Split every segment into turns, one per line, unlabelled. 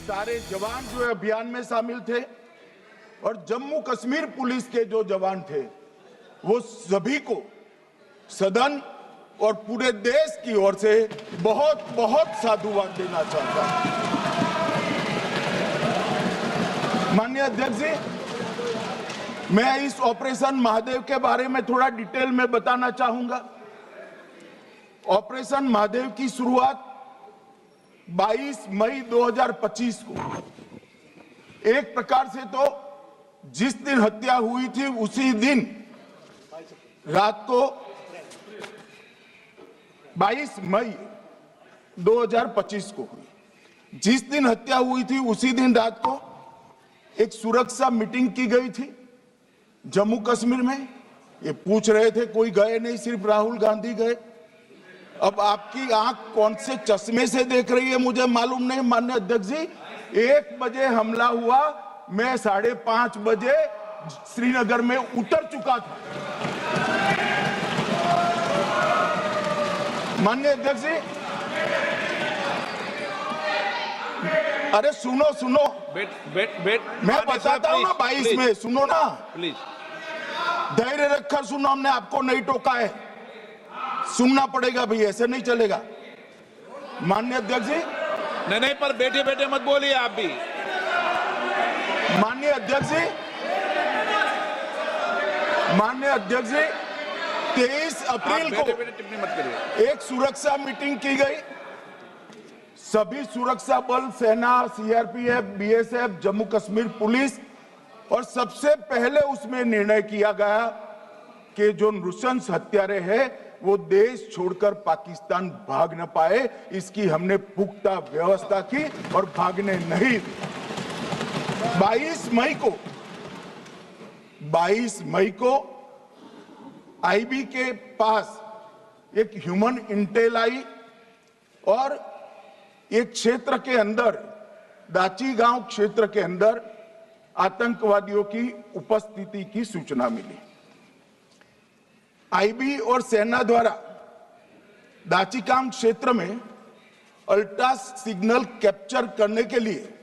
सारे जवान जो है अभियान में शामिल थे और जम्मू कश्मीर पुलिस के जो जवान थे वो सभी को सदन और पूरे देश की ओर से बहुत बहुत साधुवाद देना चाहता हूं। माननीय अध्यक्ष जी, मैं इस ऑपरेशन महादेव के बारे में थोड़ा डिटेल में बताना चाहूंगा। ऑपरेशन महादेव की शुरुआत 22 मई 2025 को, एक प्रकार से तो जिस दिन हत्या हुई थी उसी दिन रात को 22 मई 2025 को हुई। जिस दिन हत्या हुई थी उसी दिन रात को एक सुरक्षा मीटिंग की गई थी जम्मू कश्मीर में। ये पूछ रहे थे, कोई गए नहीं, सिर्फ राहुल गांधी गए। अब आपकी आंख कौन से चश्मे से देख रही है मुझे मालूम नहीं। माननीय अध्यक्ष जी, 1 बजे हमला हुआ, मैं 5:30 बजे श्रीनगर में उतर चुका था। माननीय अध्यक्ष जी, अरे सुनो सुनो, मैं बताता हूँ ना 22 में, सुनो ना
प्लीज,
धैर्य रखकर सुनो। हमने आपको नहीं टोका है, सुनना पड़ेगा भाई, ऐसे नहीं चलेगा। माननीय अध्यक्ष जी,
नहीं, पर बैठे बैठे मत बोलिए आप भी।
माननीय अध्यक्ष जी, माननीय अध्यक्ष जी, 23 अप्रैल को
टिप्पणी मत करिए।
एक सुरक्षा मीटिंग की गई। सभी सुरक्षा बल, सेना, CRPF, BSF, Jammu Kashmir police, और सबसे पहले उसमें निर्णय किया गया कि जो नृशंस हत्यारे हैं वो देश छोड़कर पाकिस्तान भाग न पाए, इसकी हमने पुख्ता व्यवस्था की और भागने नहीं। 22 मई को आईबी के पास एक ह्यूमन इंटेल आई और एक क्षेत्र के अंदर, दाची गांव क्षेत्र के अंदर आतंकवादियों की उपस्थिति की सूचना मिली। आईबी और सेना द्वारा दाचीकाम क्षेत्र में अल्ट्रा सिग्नल कैप्चर करने के लिए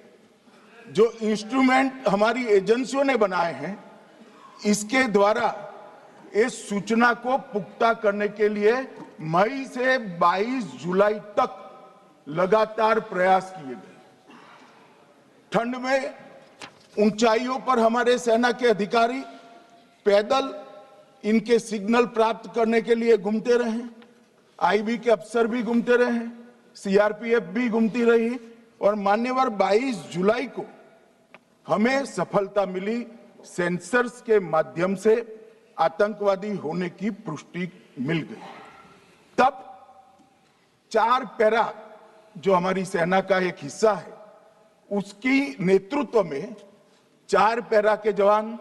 जो इंस्ट्रूमेंट हमारी एजेंसियों ने बनाए हैं, इसके द्वारा इस सूचना को पुख्ता करने के लिए मई से 22 जुलाई तक लगातार प्रयास किए गए। ठंड में ऊंचाइयों पर हमारे सेना के अधिकारी पैदल इनके सिग्नल प्राप्त करने के लिए घूमते रहे, आईबी के अफसर भी घूमते रहे, सीआरपीएफ भी घूमती रही, और मान्यवर 22 जुलाई को हमें सफलता मिली। सेंसर्स के माध्यम से आतंकवादी होने की पुष्टि मिल गई। तब 4 पैरा जो हमारी सेना का एक हिस्सा है, उसकी नेतृत्व में 4 पैरा के जवान,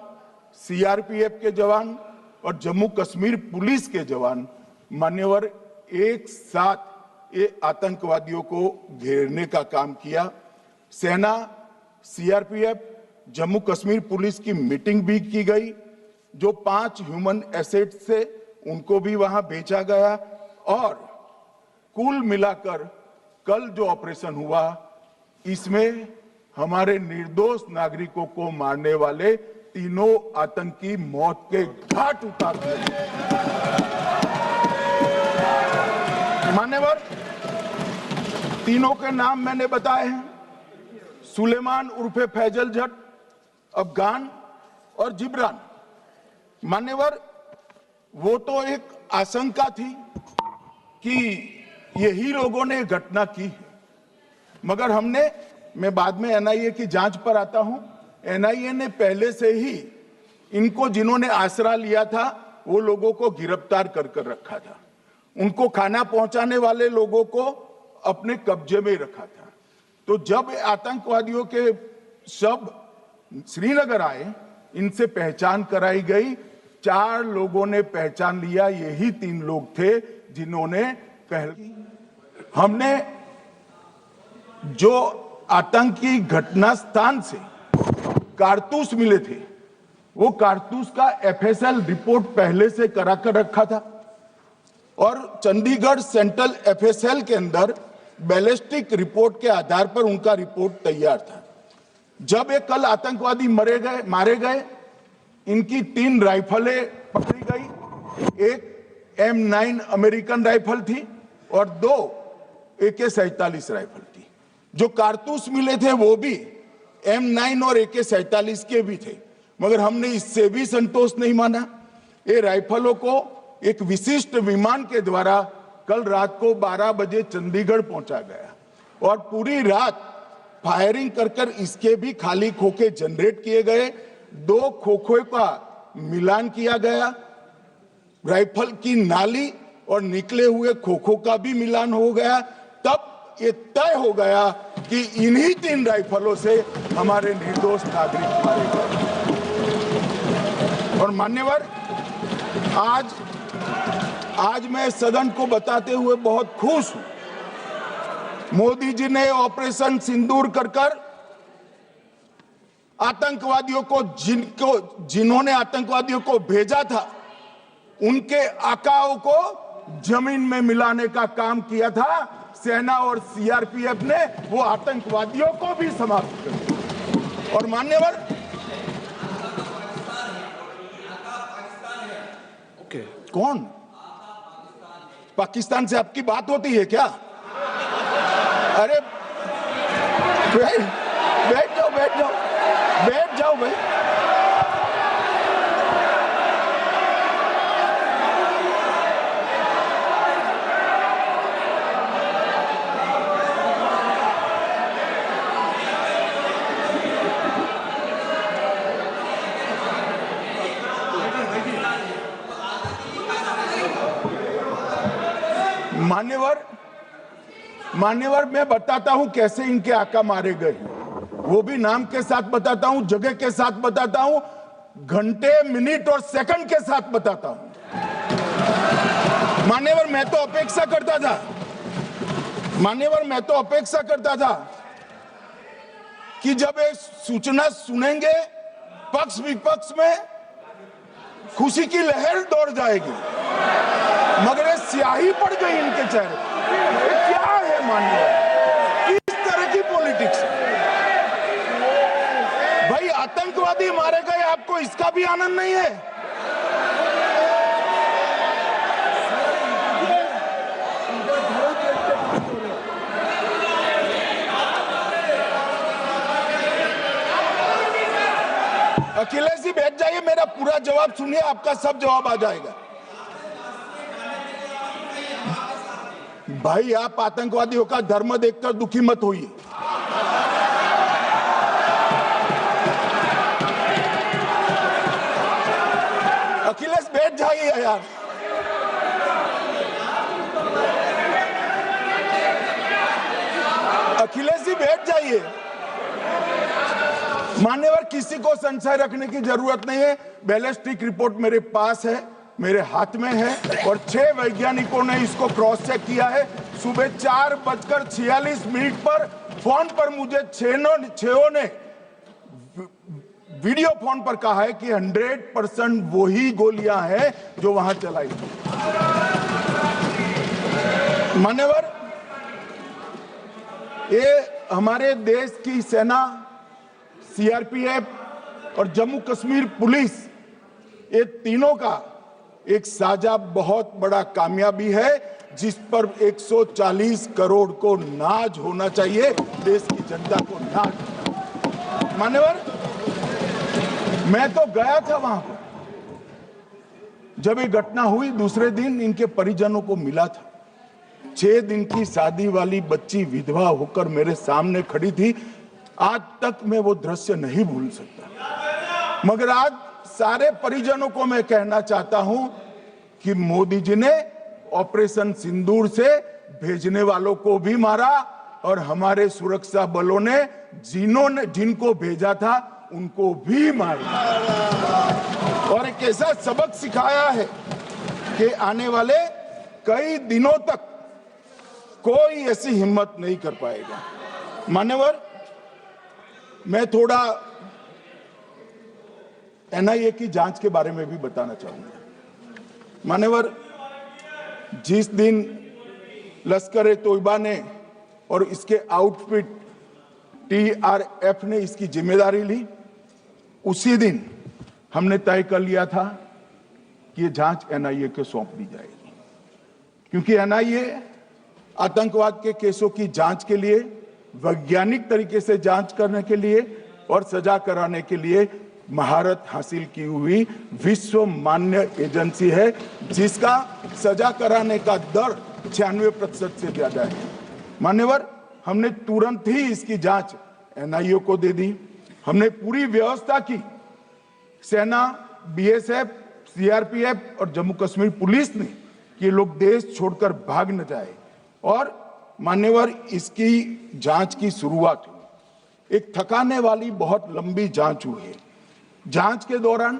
सीआरपीएफ के जवान और जम्मू कश्मीर पुलिस के जवान मान्यवर एक साथ ये आतंकवादियों को घेरने का काम किया। सेना, सीआरपीएफ, जम्मू कश्मीर पुलिस की मीटिंग भी की गई। जो 5 ह्यूमन एसेट्स थे उनको भी वहां भेजा गया, और कुल मिलाकर कल जो ऑपरेशन हुआ, इसमें हमारे निर्दोष नागरिकों को मारने वाले तीनों आतंकी मौत के घाट उतार दिए। मान्यवर, तीनों के नाम मैंने बताए हैं, सुलेमान उर्फे फैजल जट, अफगान और जिब्रान। मान्यवर, वो तो एक आशंका थी कि यही लोगों ने घटना की है, मगर मैं बाद में एनआईए की जांच पर आता हूं, एनआईए ने पहले से ही इनको, जिन्होंने आसरा लिया था, वो लोगों को गिरफ्तार कर रखा था। उनको खाना पहुंचाने वाले लोगों को अपने कब्जे में रखा था। तो जब आतंकवादियों के शव श्रीनगर आए, इनसे पहचान कराई गई। 4 लोगों ने पहचान लिया, यही 3 लोग थे जिन्होंने हमने जो आतंकी घटना स्थान से कारतूस मिले थे, वो कारतूस का एफएसएल रिपोर्ट पहले से करा कर रखा था, और चंडीगढ़ सेंट्रल एफएसएल के अंदर बैलिस्टिक रिपोर्ट के आधार पर उनका रिपोर्ट तैयार था। जब ये कल आतंकवादी मारे गए, इनकी 3 राइफलें पकड़ी गई। एक M9 अमेरिकन राइफल थी और 2 AK-47 राइफल थी। जो कारतूस मिले थे वो भी M9 और AK-47 के भी थे, मगर हमने इससे भी संतोष नहीं माना। ये राइफलों को एक विशिष्ट विमान के द्वारा कल रात को 12 बजे चंडीगढ़ पहुंचा गया और पूरी रात फायरिंग कर इसके भी खाली खोखे जनरेट किए गए। 2 खोखों का मिलान किया गया, राइफल की नाली और निकले हुए खोखों का भी मिलान हो गया। तब ये तय हो गया कि इन्हीं 3 राइफलों से हमारे निर्दोष नागरिक मारे गए। और मान्यवर, आज मैं सदन को बताते हुए बहुत खुश हूं। मोदी जी ने ऑपरेशन सिंदूर कर आतंकवादियों को जिन्होंने आतंकवादियों को भेजा था, उनके आकाओं को जमीन में मिलाने का काम किया था। सेना और CRPF ने वो आतंकवादियों को भी समाप्त कर दिया। और मान्यवर, कौन पाकिस्तान से आपकी बात होती है क्या? अरे बैठ जाओ भाई। मान्यवर, मैं बताता हूं कैसे इनके आका मारे गए, वो भी नाम के साथ बताता हूं, जगह के साथ बताता हूं, घंटे, मिनट और सेकंड के साथ बताता हूं। मान्यवर, मैं तो अपेक्षा करता था कि जब ये सूचना सुनेंगे पक्ष विपक्ष में खुशी की लहर दौड़ जाएगी, मगर ये स्याही पड़ गई इनके चेहरे। क्या है मान्यवर, किस तरह की पॉलिटिक्स? भाई आतंकवादी मारे गए, आपको इसका भी आनंद नहीं है? अखिलेश जी बैठ जाइए, मेरा पूरा जवाब सुनिए, आपका सब जवाब आ जाएगा। भाई आप आतंकवादियों का धर्म देखकर दुखी मत होइए। अखिलेश बैठ जाइए यार। अखिलेश जी बैठ जाइए। मान्यवर, किसी को संशय रखने की जरूरत नहीं है। बैलिस्टिक रिपोर्ट मेरे पास है, मेरे हाथ में है और 6 वैज्ञानिकों ने इसको क्रॉस चेक किया है। सुबह 4:46 पर फोन पर मुझे 6 ने वीडियो फोन पर कहा है कि 100% वही गोलियां हैं जो वहां चलाई थी। मान्यवर, ये हमारे देश की सेना, CRPF और जम्मू कश्मीर पुलिस, ये तीनों का एक साझा बहुत बड़ा कामयाबी है, जिस पर 140 करोड़ को नाज होना चाहिए, देश की जनता को नाज। मान्यवर, मैं तो गया था वहां पर जब ये घटना हुई। दूसरे दिन इनके परिजनों को मिला था। 6 दिन की शादी वाली बच्ची विधवा होकर मेरे सामने खड़ी थी। आज तक मैं वो दृश्य नहीं भूल सकता। मगर आज सारे परिजनों को मैं कहना चाहता हूं कि मोदी जी ने ऑपरेशन सिंदूर से भेजने वालों को भी मारा और हमारे सुरक्षा बलों ने जिनको भेजा था उनको भी मारा और एक ऐसा सबक सिखाया है कि आने वाले कई दिनों तक कोई ऐसी हिम्मत नहीं कर पाएगा। मान्यवर, मैं थोड़ा NIA की जांच के बारे में भी बताना चाहूंगा। मान्यवर, जिस दिन लश्कर-ए-तोयबा ने और इसके आउटफिट TRF ने इसकी जिम्मेदारी ली, उसी दिन हमने तय कर लिया था कि ये जांच NIA को सौंप दी जाएगी, क्योंकि NIA आतंकवाद के केसों की जांच के लिए, वैज्ञानिक तरीके से जांच करने के लिए और सजा कराने के लिए महारत हासिल की हुई विश्व मान्य एजेंसी है, जिसका सजा कराने का दर 96% से ज्यादा है। मान्यवर, हमने तुरंत ही इसकी जांच NIA को दे दी। हमने पूरी व्यवस्था की, सेना, BSF, CRPF और जम्मू कश्मीर पुलिस ने कि ये लोग देश छोड़कर भाग न जाए। और मान्यवर, इसकी जांच की शुरुआत हुई। एक थकाने वाली बहुत लंबी जांच हुई है। जांच के दौरान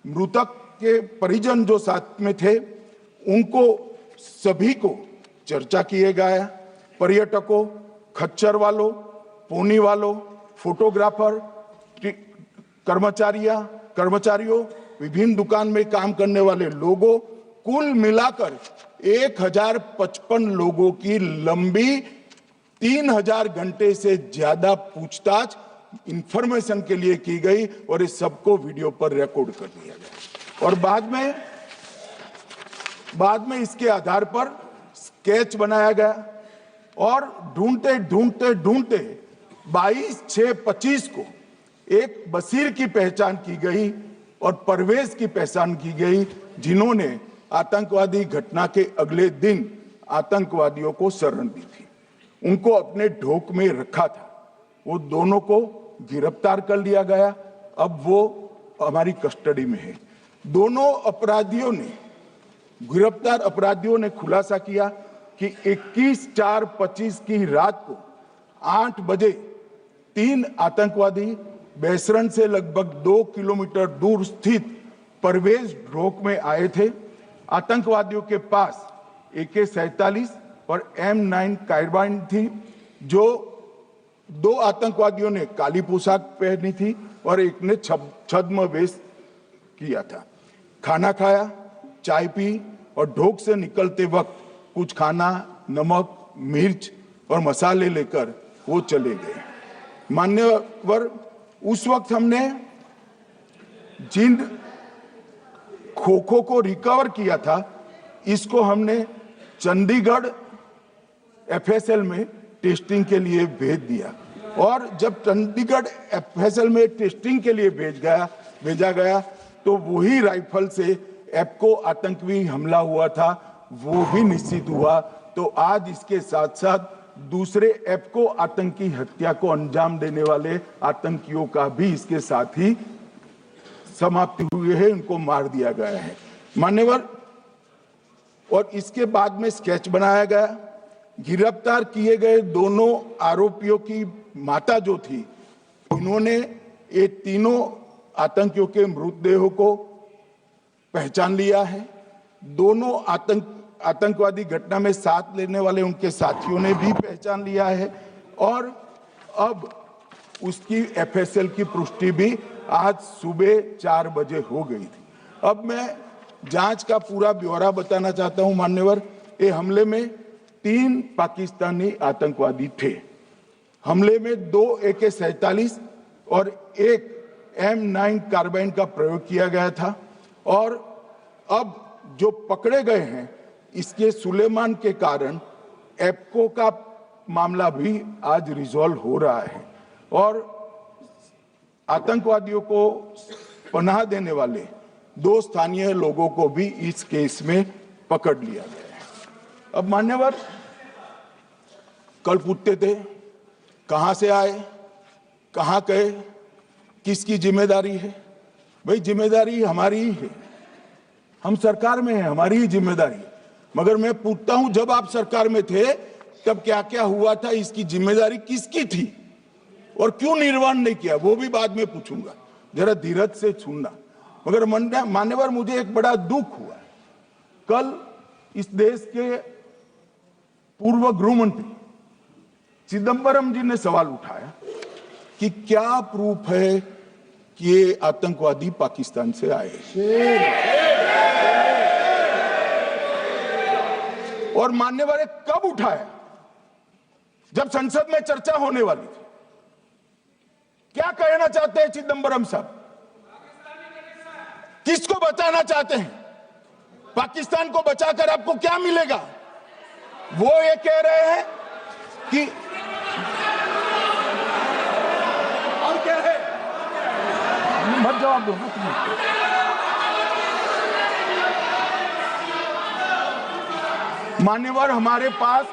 मृतक के परिजन जो साथ में थे, उनको सभी को चर्चा किए गया। पर्यटकों, खच्चर वालों, पोनी वालों, फोटोग्राफर, कर्मचारियों, विभिन्न दुकान में काम करने वाले लोगों, कुल मिलाकर 1055 लोगों की लंबी 3000 घंटे से ज्यादा पूछताछ इंफॉर्मेशन के लिए की गई और इस सबको वीडियो पर रिकॉर्ड कर दिया गया। और बाद में इसके आधार पर स्केच बनाया गया और ढूंढते 22/6/25 को एक बशीर की पहचान की गई और परवेज की पहचान की गई, जिन्होंने आतंकवादी घटना के अगले दिन आतंकवादियों को शरण दी थी। उनको अपने ढोक में रखा था। वो दोनों को गिरफ्तार कर लिया गया। अब वो हमारी कस्टडी में है। गिरफ्तार अपराधियों ने खुलासा किया कि 21/4/25 की रात को 8 बजे 3 आतंकवादी बेसरन से लगभग 2 किलोमीटर दूर स्थित परवेज ढोक में आए थे। आतंकवादियों के पास AK-47 और M9 कार्बाइन थी। जो 2 आतंकवादियों ने काली पोशाक पहनी थी और एक ने छद्म वेश किया था। खाना खाया, चाय पी और ढोक से निकलते वक्त कुछ खाना, नमक, मिर्च और मसाले लेकर वो चले गए। मान्यवर, उस वक्त हमने जिन खोखों को रिकवर किया था, इसको हमने चंडीगढ़ FSL में टेस्टिंग के लिए भेज दिया। और जब चंडीगढ़ FSL में टेस्टिंग के लिए भेजा गया तो वही राइफल से एप्को आतंकी हमला हुआ था, वो भी निश्चित हुआ। तो आज इसके साथ साथ दूसरे एप्को आतंकी हत्या को अंजाम देने वाले आतंकियों का भी इसके साथ ही समाप्ति हुई है, उनको मार दिया गया है। मान्यवर, और इसके बाद में स्केच बनाया गया। गिरफ्तार किए गए दोनों आरोपियों की माता जो थी, इन्होंने ये तीनों आतंकियों के मृतदेहों को पहचान लिया है। दोनों आतंकवादी घटना में साथ लेने वाले उनके साथियों ने भी पहचान लिया है। और अब उसकी FSL की पुष्टि भी आज सुबह 4 बजे हो गई थी। अब मैं जांच का पूरा ब्यौरा बताना चाहता हूं। मान्यवर, ये हमले में 3 पाकिस्तानी आतंकवादी थे। हमले में 2 AK-47 और 1 M9 कार्बाइन का प्रयोग किया गया था। और अब जो पकड़े गए हैं, इसके सुलेमान के कारण एप्को का मामला भी आज रिजॉल्व हो रहा है और आतंकवादियों को पनाह देने वाले 2 स्थानीय लोगों को भी इस केस में पकड़ लिया गया है। अब मान्यवर, कल पूछते थे कहां से आए, कहां गए, किसकी जिम्मेदारी है। भाई, जिम्मेदारी हमारी ही है, हम सरकार में हैं, हमारी ही जिम्मेदारी है। मगर मैं पूछता हूं, जब आप सरकार में थे तब क्या क्या हुआ था, इसकी जिम्मेदारी किसकी थी और क्यों निर्वहन नहीं किया, वो भी बाद में पूछूंगा। जरा धीरज से सुनना। मगर मान्यवर, मुझे एक बड़ा दुख हुआ। कल इस देश के पूर्व गृह मंत्री चिदंबरम जी ने सवाल उठाया कि क्या प्रूफ है कि ये आतंकवादी पाकिस्तान से आए। और मान्यवर, कब उठाया, जब संसद में चर्चा होने वाली थी, क्या कहना चाहते हैं चिदंबरम साहब? किसको बचाना चाहते हैं? पाकिस्तान को बचाकर आपको क्या मिलेगा? वो ये कह रहे हैं कि और क्या है, मत जवाब दो। मान्यवर, हमारे पास,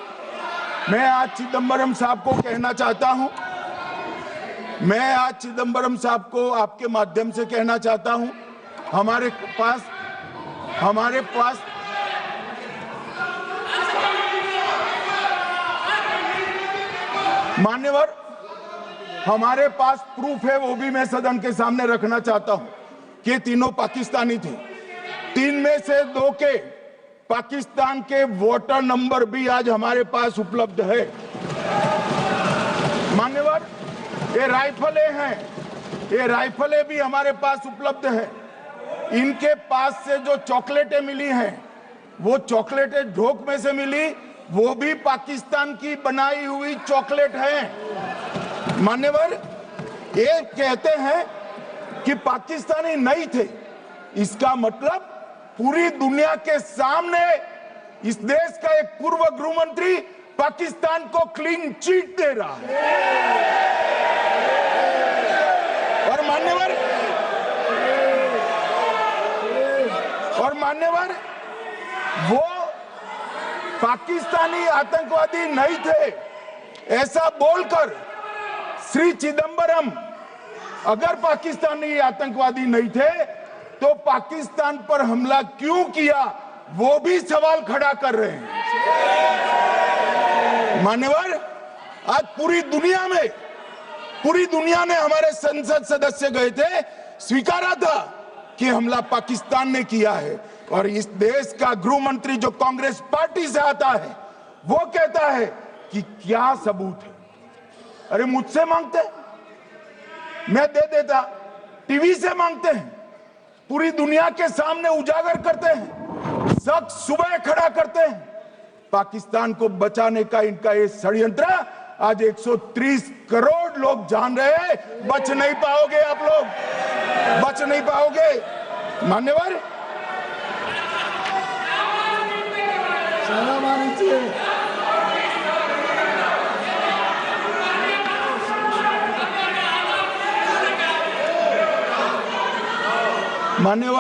मैं आज चिदंबरम साहब को कहना चाहता हूं, मैं आज चिदंबरम साहब को आपके माध्यम से कहना चाहता हूं, हमारे पास मान्यवर, हमारे पास प्रूफ है, वो भी मैं सदन के सामने रखना चाहता हूं कि तीनों पाकिस्तानी थे। 3 में से 2 के पाकिस्तान के वोटर नंबर भी आज हमारे पास उपलब्ध है। मान्यवर, ये राइफलें हैं, ये राइफलें भी हमारे पास उपलब्ध है। इनके पास से जो चॉकलेटें मिली हैं, वो चॉकलेटें ढोक में से मिली, वो भी पाकिस्तान की बनाई हुई चॉकलेट है। मान्यवर, ये कहते हैं कि पाकिस्तानी नहीं थे, इसका मतलब पूरी दुनिया के सामने इस देश का एक पूर्व गृह मंत्री पाकिस्तान को क्लीन चिट दे रहा है। और मान्यवर, वो पाकिस्तानी आतंकवादी नहीं थे, ऐसा बोलकर श्री चिदंबरम अगर पाकिस्तानी आतंकवादी नहीं थे तो पाकिस्तान पर हमला क्यों किया, वो भी सवाल खड़ा कर रहे हैं। मान्यवर, आज पूरी दुनिया ने हमारे संसद सदस्य गए थे, स्वीकारा था कि हमला पाकिस्तान ने किया है। और इस देश का गृह मंत्री जो कांग्रेस पार्टी से आता है, वो कहता है कि क्या सबूत है। अरे मुझसे मांगते, मैं दे देता, टीवी से मांगते हैं, पूरी दुनिया के सामने उजागर करते हैं, सब सुबह खड़ा करते हैं। पाकिस्तान को बचाने का इनका ये षड्यंत्र आज 130 करोड़ लोग जान रहे हैं। बच नहीं पाओगे आप लोग, बच नहीं पाओगे। मान्यवर, मान्यवर,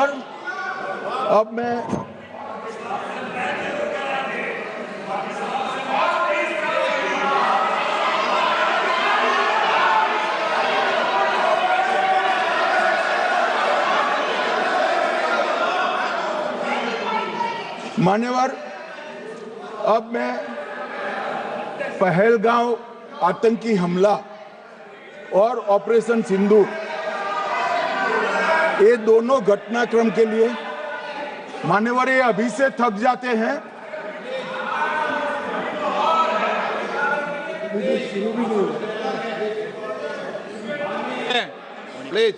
अब मैं पहलगांव आतंकी हमला और ऑपरेशन सिंदूर, ये दोनों घटनाक्रम के लिए मान्यवर ये अभी से थक जाते हैं।
प्लीज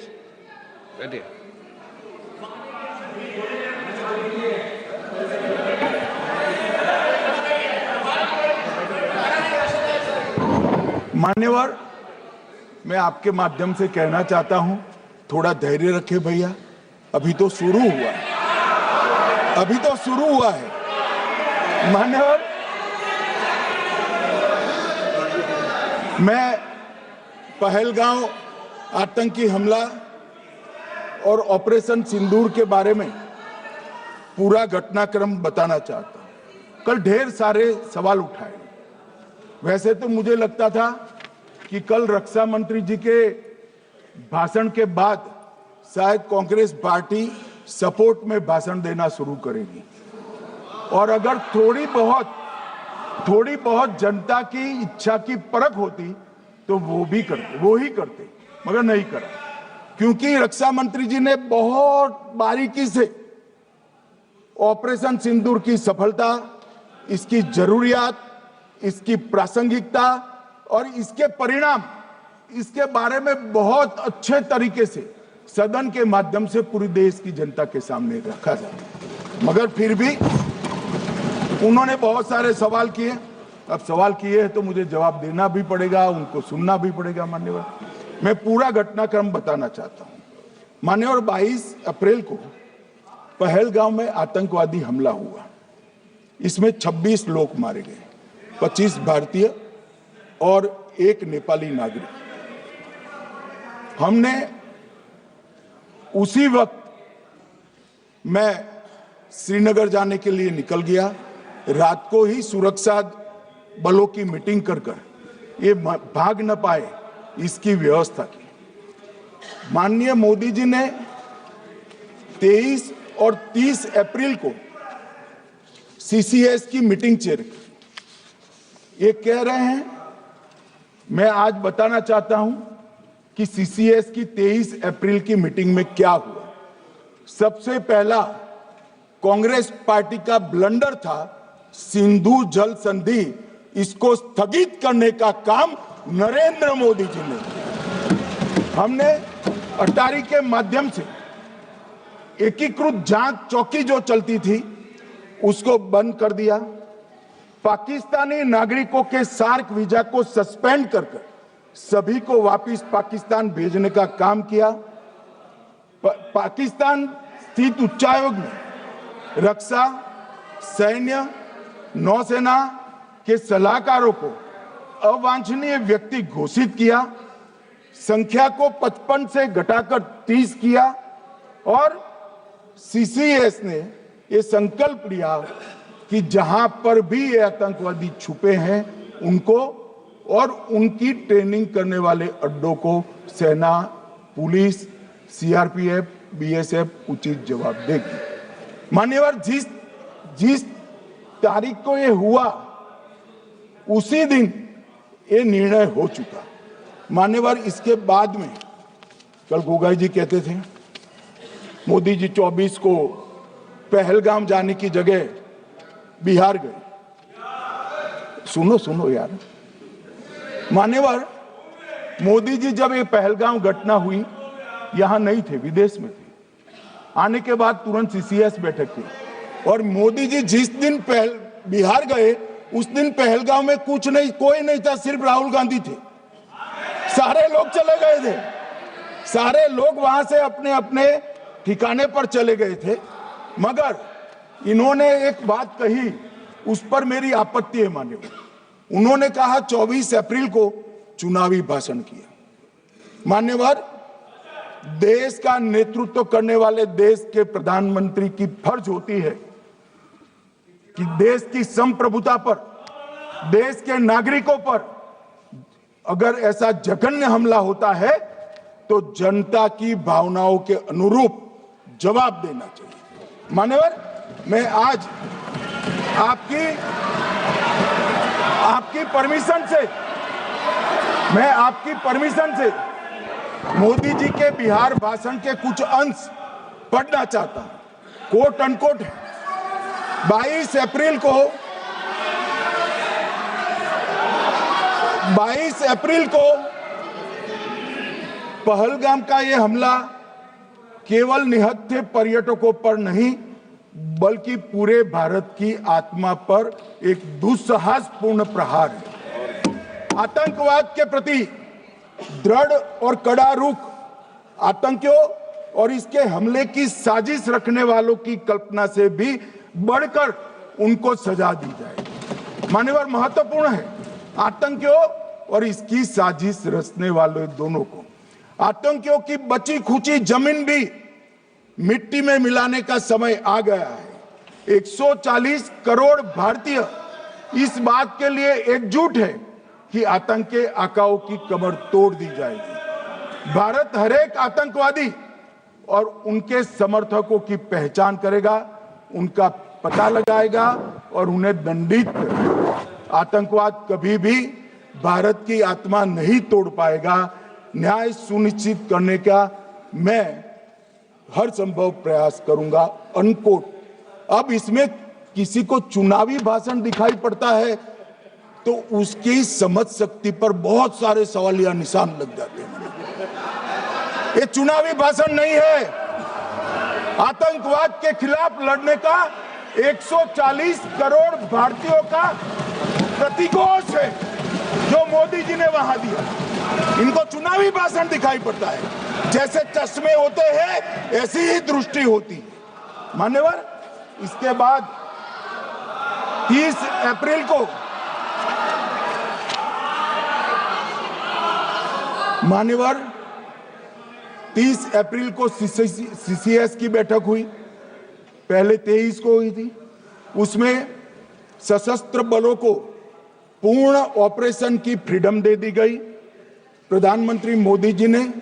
बैठिए।
मान्यवर, मैं आपके माध्यम से कहना चाहता हूं, थोड़ा धैर्य रखे भैया, अभी तो शुरू हुआ है, अभी तो शुरू हुआ है। मान्यवर, मैं पहलगांव आतंकी हमला और ऑपरेशन सिंदूर के बारे में पूरा घटनाक्रम बताना चाहता हूं। कल ढेर सारे सवाल उठाए। वैसे तो मुझे लगता था कि कल रक्षा मंत्री जी के भाषण के बाद शायद कांग्रेस पार्टी सपोर्ट में भाषण देना शुरू करेगी और अगर थोड़ी बहुत जनता की इच्छा की परख होती तो वो ही करते, मगर नहीं करा, क्योंकि रक्षा मंत्री जी ने बहुत बारीकी से ऑपरेशन सिंदूर की सफलता, इसकी जरूरियात, इसकी प्रासंगिकता और इसके परिणाम, इसके बारे में बहुत अच्छे तरीके से सदन के माध्यम से पूरी देश की जनता के सामने रखा जाता है। मगर फिर भी उन्होंने बहुत सारे सवाल किए। अब सवाल किए हैं तो मुझे जवाब देना भी पड़ेगा, उनको सुनना भी पड़ेगा। मान्यवर, मैं पूरा घटनाक्रम बताना चाहता हूं। मान्यवर, 22 अप्रैल को पहलगांव में आतंकवादी हमला हुआ। इसमें 26 लोग मारे गए, 25 भारतीय और 1 नेपाली नागरिक। हमने उसी वक्त मैं श्रीनगर जाने के लिए निकल गया। रात को ही सुरक्षा बलों की मीटिंग कर ये भाग न पाए इसकी व्यवस्था की। माननीय मोदी जी ने 23 और 30 अप्रैल को सीसीएस की मीटिंग चेयर की। ये कह रहे हैं, मैं आज बताना चाहता हूं कि सीसीएस की 23 अप्रैल की मीटिंग में क्या हुआ। सबसे पहला कांग्रेस पार्टी का ब्लंडर था सिंधु जल संधि, इसको स्थगित करने का काम नरेंद्र मोदी जी ने किया। हमने अटारी के माध्यम से एकीकृत जांच चौकी जो चलती थी उसको बंद कर दिया। पाकिस्तानी नागरिकों के सार्क वीजा को सस्पेंड कर सभी को वापस पाकिस्तान भेजने का काम किया। पाकिस्तान स्थित उच्चायोग ने रक्षा, सैन्य, नौसेना के सलाहकारों को अवांछनीय व्यक्ति घोषित किया, संख्या को 55 से घटाकर 30 किया और सीसीएस ने ये संकल्प लिया कि जहां पर भी ये आतंकवादी छुपे हैं उनको और उनकी ट्रेनिंग करने वाले अड्डों को सेना, पुलिस, सीआरपीएफ, बीएसएफ उचित जवाब देगी। मान्यवर, जिस तारीख को ये हुआ उसी दिन ये निर्णय हो चुका। मान्यवर, इसके बाद में कल गोगाई जी कहते थे मोदी जी 24 को पहलगाम जाने की जगह बिहार गए। सुनो यार। मान्यवर, मोदी जी जब ये पहलगाम घटना हुई यहां नहीं थे, विदेश में थे। आने के बाद तुरंत सीसीएस बैठक की और मोदी जी जिस दिन बिहार गए उस दिन पहलगाम में कुछ नहीं, कोई नहीं था, सिर्फ राहुल गांधी थे। सारे लोग चले गए थे, सारे लोग वहां से अपने अपने ठिकाने पर चले गए थे। मगर इन्होंने एक बात कही, उस पर मेरी आपत्ति है। मान्यवर, उन्होंने कहा 24 अप्रैल को चुनावी भाषण किया। मान्यवर, देश का नेतृत्व करने वाले देश के प्रधानमंत्री की फर्ज होती है कि देश की संप्रभुता पर, देश के नागरिकों पर अगर ऐसा जघन्य हमला होता है तो जनता की भावनाओं के अनुरूप जवाब देना चाहिए। मान्यवर, मैं आज आपकी परमिशन से मोदी जी के बिहार भाषण के कुछ अंश पढ़ना चाहता हूं। कोट अनकोट है। 22 अप्रैल को पहलगाम का यह हमला केवल निहत्थे पर्यटकों पर नहीं बल्कि पूरे भारत की आत्मा पर एक दुस्साहसपूर्ण प्रहार है। आतंकवाद के प्रति दृढ़ और कड़ा रुख, आतंकियों और इसके हमले की साजिश रखने वालों की कल्पना से भी बढ़कर उनको सजा दी जाए। मान्यवर, महत्वपूर्ण है आतंकियों और इसकी साजिश रचने वाले दोनों को। आतंकियों की बची खुची जमीन भी मिट्टी में मिलाने का समय आ गया है। 140 करोड़ भारतीय इस बात के लिए एकजुट है कि आतंकी आकाओं की कमर तोड़ दी जाएगी। भारत हरेक आतंकवादी और उनके समर्थकों की पहचान करेगा, उनका पता लगाएगा और उन्हें दंडित करेगा। आतंकवाद कभी भी भारत की आत्मा नहीं तोड़ पाएगा। न्याय सुनिश्चित करने का मैं हर संभव प्रयास करूंगा। अनकोट। अब इसमें किसी को चुनावी भाषण दिखाई पड़ता है तो उसकी समझ शक्ति पर बहुत सारे सवालिया निशान लग जाते हैं। ये चुनावी भाषण नहीं है। आतंकवाद के खिलाफ लड़ने का 140 करोड़ भारतीयों का प्रतीकों से जो मोदी जी ने वहां दिया, इनको चुनावी भाषण दिखाई पड़ता है। जैसे चश्मे होते हैं ऐसी ही दृष्टि होती है। मान्यवर, इसके बाद 30 अप्रैल को मान्यवर 30 अप्रैल को सीसीएस की बैठक हुई, पहले 23 को हुई थी। उसमें सशस्त्र बलों को पूर्ण ऑपरेशन की फ्रीडम दे दी गई। प्रधानमंत्री मोदी जी ने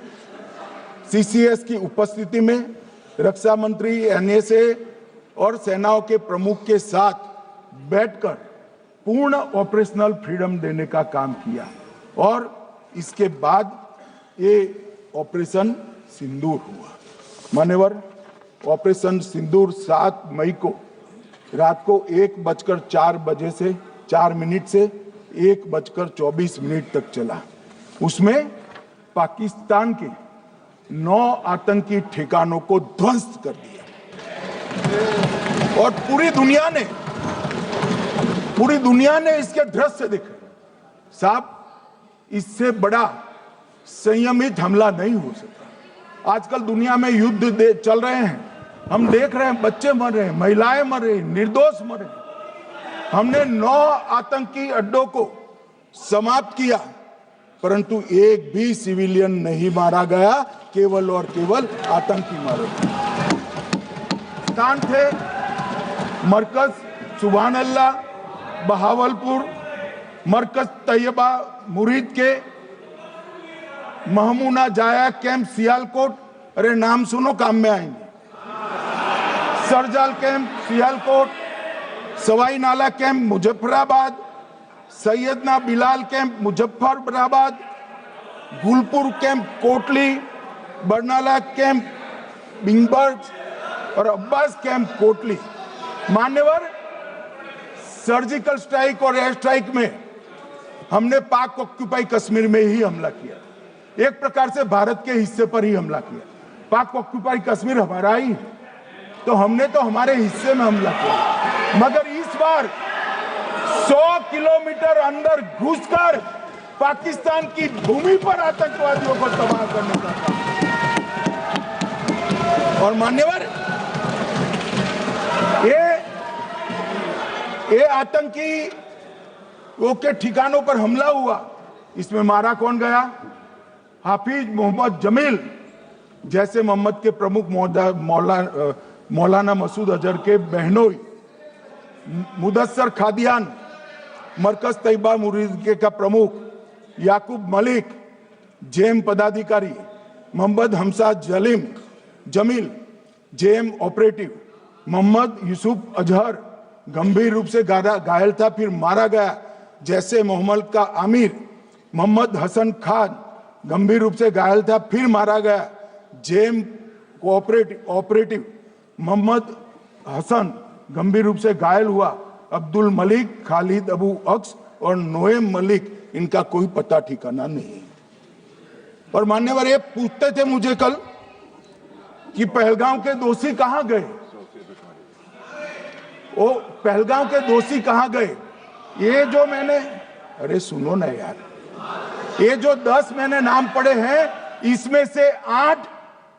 सीसीएस की उपस्थिति में रक्षा मंत्री, एनएसए और सेनाओं के प्रमुख के साथ बैठकर पूर्ण ऑपरेशनल फ्रीडम देने का काम किया और इसके बाद ये ऑपरेशन सिंदूर हुआ। मान्यवर, ऑपरेशन सिंदूर 7 मई को रात को 1:04 से 4 मिनट से 1:24 तक चला। उसमें पाकिस्तान के 9 आतंकी ठिकानों को ध्वस्त कर दिया और पूरी दुनिया ने इसके दृश्य देखे। साहब, इससे बड़ा संयमित हमला नहीं हो सकता। आजकल दुनिया में युद्ध चल रहे हैं, हम देख रहे हैं, बच्चे मर रहे हैं, महिलाएं मर रही, निर्दोष मर रहे। हमने 9 आतंकी अड्डों को समाप्त किया, परंतु एक भी सिविलियन नहीं मारा गया, केवल और केवल आतंकी मारे गए। स्थान थे मरकज सुभान अल्लाह बहावलपुर, मरकज तैयबा मुरीद के, महमूना जाया कैंप सियालकोट, अरे नाम सुनो काम में आएंगे, सरजाल camp Sialkot, Sawai Nala camp Muzaffarabad, Syedna Bilal camp Muzaffarabad, Gulpur camp Kotli, Barnala camp Bhimber और अब्बास कैंप कोटली। मान्यवर, सर्जिकल स्ट्राइक और एयर स्ट्राइक में हमने पाक ऑक्यूपाई कश्मीर में ही हमला किया, एक प्रकार से भारत के हिस्से पर ही हमला किया। पाक ऑक्यूपाई कश्मीर हमारा ही है, तो हमने तो हमारे हिस्से में हमला किया। मगर इस बार 100 किलोमीटर अंदर घुसकर पाकिस्तान की भूमि पर आतंकवादियों को तबाह करने का काम। और मान्यवर, ये आतंकी के ठिकानों पर हमला हुआ, इसमें मारा कौन गया? हाफिज मोहम्मद जमील जैसे मोहम्मद के प्रमुख मौलाना मसूद अजहर के बहनोई, मुदस्सर खादियान मरकज तैयबा मुरीद का प्रमुख, याकूब मलिक जेएम पदाधिकारी, मोहम्मद हमसा जमील जेएम ऑपरेटिव, मोहम्मद यूसुफ अजहर गंभीर रूप से घायल था, फिर मारा गया। जैसे मोहम्मद का आमिर मोहम्मद हसन खान गंभीर रूप से घायल था, फिर मारा गया। जेएम ऑपरेटिव मोहम्मद हसन गंभीर रूप से घायल हुआ। अब्दुल मलिक, खालिद अबू अक्स और नोएम मलिक, इनका कोई पता ठिकाना नहीं। और मान्यवर, ये पूछते थे मुझे कल कि पहलगांव के दोषी कहां गए, वो पहलगांव के दोषी कहां गए? ये जो मैंने, अरे सुनो ना यार, ये जो 10 मैंने नाम पढ़े हैं, इसमें से 8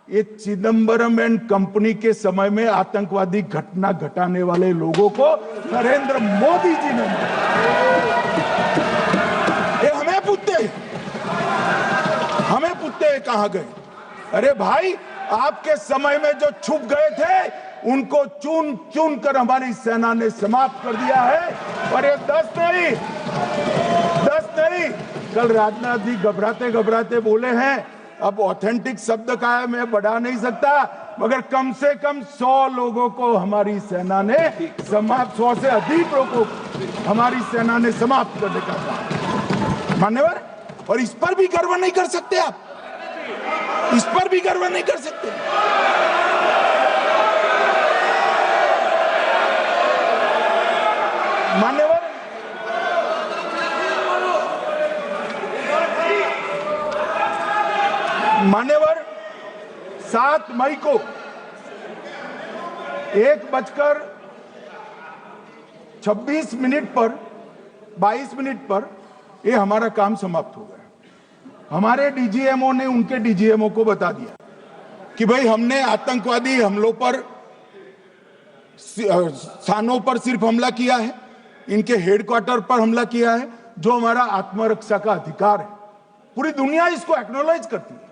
ये चिदंबरम एंड कंपनी के समय में आतंकवादी घटना घटाने वाले लोगों को नरेंद्र मोदी जी ने मारा। ये हमें पूछते हैं कहां गए? अरे भाई, आपके समय में जो छुप गए थे उनको चुन चुन कर हमारी सेना ने समाप्त कर दिया है। और ये 10 नहीं, कल राजनाथ जी घबराते घबराते बोले हैं, अब ऑथेंटिक शब्द का है, मैं बढ़ा नहीं सकता, मगर कम से कम 100 लोगों को हमारी सेना ने समाप्त, 100 से अधिक लोगों को हमारी सेना ने समाप्त करने का काम। मान्यवर, और इस पर भी गर्व नहीं कर सकते आप? इस पर भी गर्व नहीं कर सकते? मान्यवर 7 मई को 1:26 पर 22 मिनट पर ये हमारा काम समाप्त हो गया। हमारे डीजीएमओ ने उनके डीजीएमओ को बता दिया कि भाई हमने आतंकवादी हमलों पर स्थानों पर सिर्फ हमला किया है, इनके हेडक्वार्टर पर हमला किया है, जो हमारा आत्मरक्षा का अधिकार है। पूरी दुनिया इसको एक्नॉलेज करती है।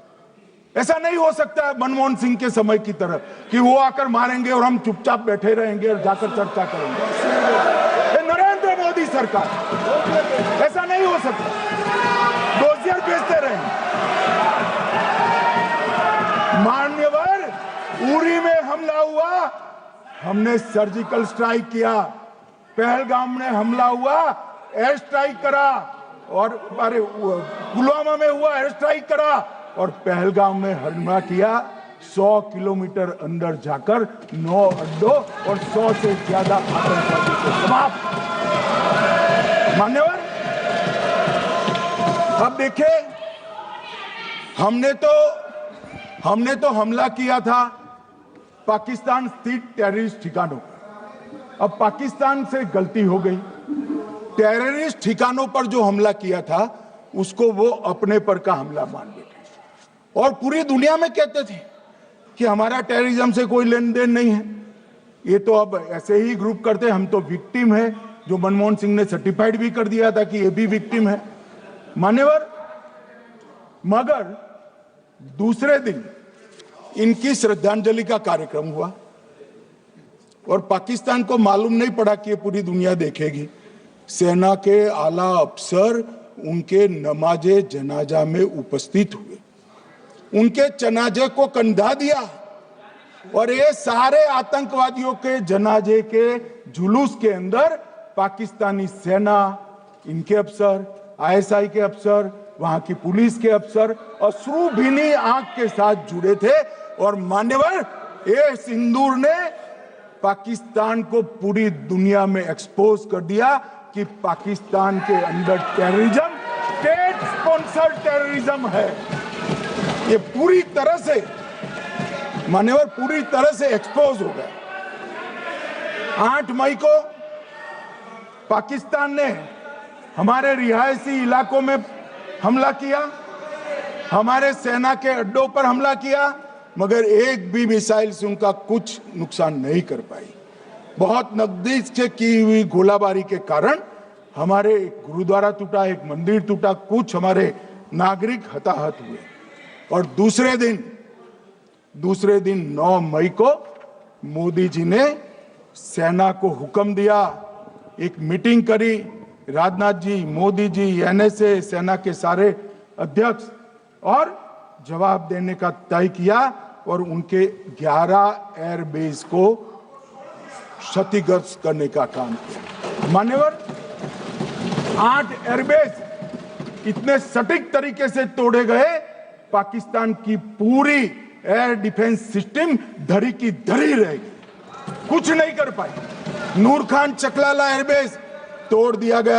ऐसा नहीं हो सकता है मनमोहन सिंह के समय की तरह कि वो आकर मारेंगे और हम चुपचाप बैठे रहेंगे और जाकर चर्चा करेंगे। ये नरेंद्र मोदी सरकार, ऐसा नहीं हो सकता। डोजियर भेजते रहेंगे। मान्यवर, उरी में हमला हुआ, हमने सर्जिकल स्ट्राइक किया। पहलगाम में हमला हुआ, एयर स्ट्राइक करा, और अरे पुलवामा में हुआ, एयर स्ट्राइक करा, और पहलगाम में हमला किया। 100 किलोमीटर अंदर जाकर 9 अड्डों और 100 से ज्यादा आतंकवादी को समाप्त। मान्यवर, अब देखिए, हमने तो हमला किया था पाकिस्तान स्थित टेररिस्ट ठिकानों पर। अब पाकिस्तान से गलती हो गई। टेररिस्ट ठिकानों पर जो हमला किया था उसको वो अपने पर का हमला मान बैठे, और पूरी दुनिया में कहते थे कि हमारा टेररिज्म से कोई लेन देन नहीं है। ये तो अब ऐसे ही ग्रुप करते, हम तो विक्टिम है, जो मनमोहन सिंह ने सर्टिफाइड भी कर दिया था कि ये भी विक्टिम है। मान्यवर, मगर दूसरे दिन इनकी श्रद्धांजलि का कार्यक्रम हुआ और पाकिस्तान को मालूम नहीं पड़ा कि ये पूरी दुनिया देखेगी। सेना के आला अफसर उनके नमाजे जनाजा में उपस्थित हुए, उनके जनाजे को कंधा दिया, और ये सारे आतंकवादियों के जनाजे के जुलूस के अंदर पाकिस्तानी सेना, इनके अफसर, आईएसआई के अफसर, वहां की पुलिस के अफसर अश्रु भीनी आंख के साथ जुड़े थे। और मान्यवर, ये सिंदूर ने पाकिस्तान को पूरी दुनिया में एक्सपोज कर दिया कि पाकिस्तान के अंदर टेररिज्म स्टेट स्पॉन्सर्ड टेररिज्म है। ये पूरी तरह से, मान्यवर, पूरी तरह से एक्सपोज हो गया। 8 मई को पाकिस्तान ने हमारे रिहायशी इलाकों में हमला किया, हमारे सेना के अड्डों पर हमला किया, मगर एक भी मिसाइल से उनका कुछ नुकसान नहीं कर पाई। बहुत नजदीक से की हुई गोलाबारी के कारण हमारे एक गुरुद्वारा टूटा, एक मंदिर टूटा, कुछ हमारे नागरिक हताहत हुए। और दूसरे दिन 9 मई को मोदी जी ने सेना को हुक्म दिया, एक मीटिंग करी, राजनाथ जी, मोदी जी, एनएसए, सेना के सारे अध्यक्ष, और जवाब देने का तय किया और उनके 11 एयरबेस को क्षतिग्रस्त करने का काम किया। मान्यवर, 8 एयरबेस इतने सटीक तरीके से तोड़े गए, पाकिस्तान की पूरी एयर डिफेंस सिस्टम धरी की धरी रहेगी, कुछ नहीं कर पाई। नूर खान चकलाला एयरबेस तोड़ दिया गया।